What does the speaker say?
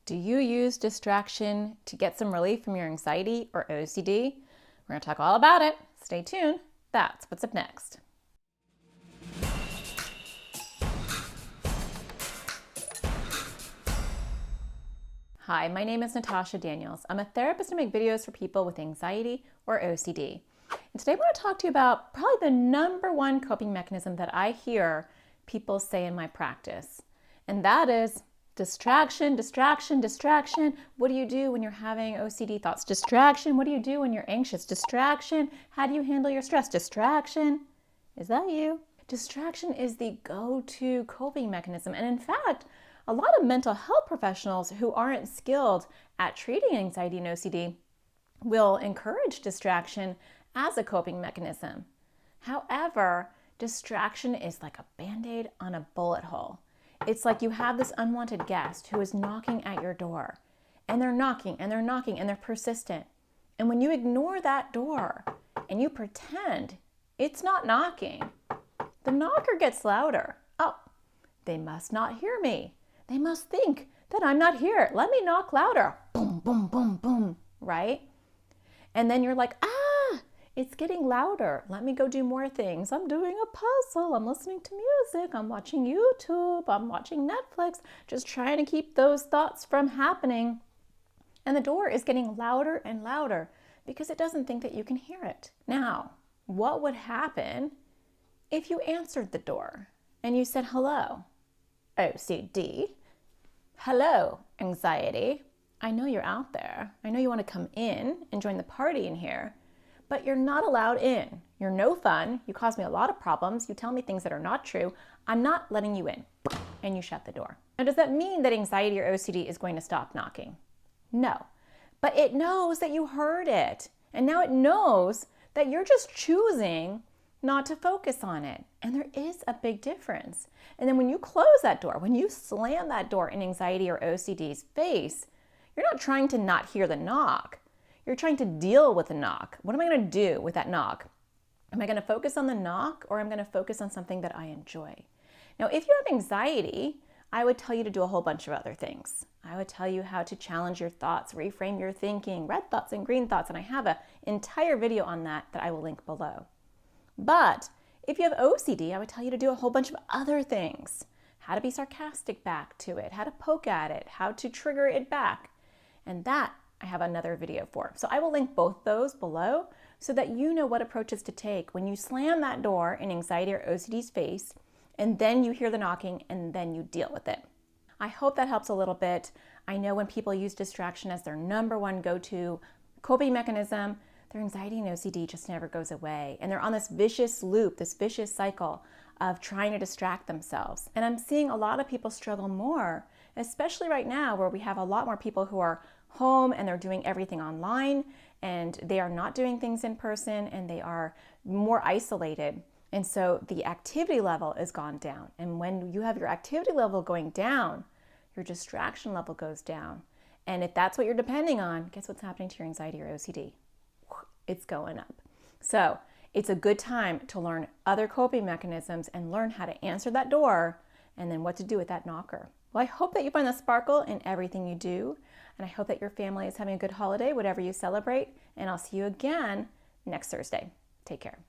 Do you use distraction to get some relief from your anxiety or OCD? We're going to talk all about it. Stay tuned. That's what's up next. Hi, my name is Natasha Daniels. I'm a therapist and make videos for people with anxiety or OCD. And today I want to talk to you about probably the number one coping mechanism that I hear people say in my practice. And that is distraction, distraction, distraction. What do you do when you're having OCD thoughts? Distraction. What do you do when you're anxious? Distraction. How do you handle your stress? Distraction. Is that you? Distraction is the go-to coping mechanism. And in fact, a lot of mental health professionals who aren't skilled at treating anxiety and OCD will encourage distraction as a coping mechanism. However, distraction is like a Band-Aid on a bullet hole. It's like you have this unwanted guest who is knocking at your door, and they're knocking and they're knocking and they're persistent. And when you ignore that door and you pretend it's not knocking, the knocker gets louder. Oh, they must not hear me. They must think that I'm not here. Let me knock louder. Boom, boom, boom, boom, right? And then you're like, it's getting louder. Let me go do more things. I'm doing a puzzle. I'm listening to music. I'm watching YouTube. I'm watching Netflix. Just trying to keep those thoughts from happening. And the door is getting louder and louder because it doesn't think that you can hear it. Now, what would happen if you answered the door and you said, hello, OCD. Hello, anxiety. I know you're out there. I know you want to come in and join the party in here. But you're not allowed in. You're no fun. You cause me a lot of problems. You tell me things that are not true. I'm not letting you in. And you shut the door. Now, does that mean that anxiety or OCD is going to stop knocking? No. But it knows that you heard it. And now it knows that you're just choosing not to focus on it. And there is a big difference. And then when you close that door, when you slam that door in anxiety or OCD's face, you're not trying to not hear the knock. You're trying to deal with the knock. What am I going to do with that knock? Am I going to focus on the knock, or am I going to focus on something that I enjoy? Now, if you have anxiety, I would tell you to do a whole bunch of other things. I would tell you how to challenge your thoughts, reframe your thinking, red thoughts and green thoughts, and I have an entire video on that I will link below. But if you have OCD, I would tell you to do a whole bunch of other things. How to be sarcastic back to it, how to poke at it, how to trigger it back. And that I have another video for. So I will link both those below so that you know what approaches to take when you slam that door in anxiety or OCD's face, and then you hear the knocking and then you deal with it. I hope that helps a little bit. I know when people use distraction as their number one go-to coping mechanism, their anxiety and OCD just never goes away. And they're on this vicious loop, this vicious cycle of trying to distract themselves. And I'm seeing a lot of people struggle more, especially right now where we have a lot more people who are home and they're doing everything online and they are not doing things in person and they are more isolated. And so the activity level has gone down. And when you have your activity level going down, your distraction level goes down. And if that's what you're depending on, guess what's happening to your anxiety or OCD? It's going up. So it's a good time to learn other coping mechanisms and learn how to answer that door and then what to do with that knocker. Well, I hope that you find the sparkle in everything you do. And I hope that your family is having a good holiday, whatever you celebrate. And I'll see you again next Thursday. Take care.